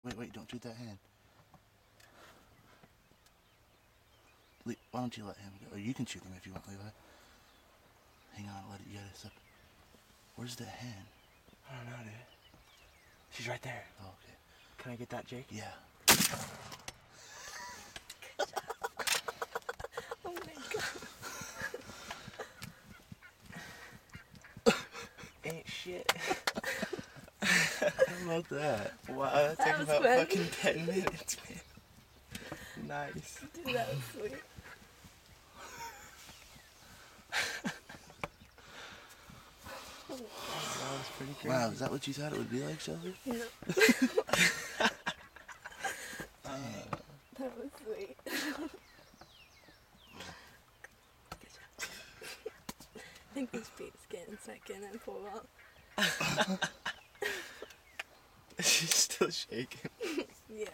Wait, don't shoot that hand. Why don't you let him go? Or you can shoot him if you want, Levi. Hang on, let it get us up. Where's the hen? I don't know, dude. She's right there. Oh, okay. Can I get that, Jake? Yeah. Oh my god. Ain't shit. How about that? Wow, that took was about fun. fucking 10 minutes, man. Nice. Dude, that was sweet. That was pretty crazy. Wow, is that what you thought it would be like, Shelby? No. That was sweet. I think this beat's getting second and pull out. She's still shaking. Yeah.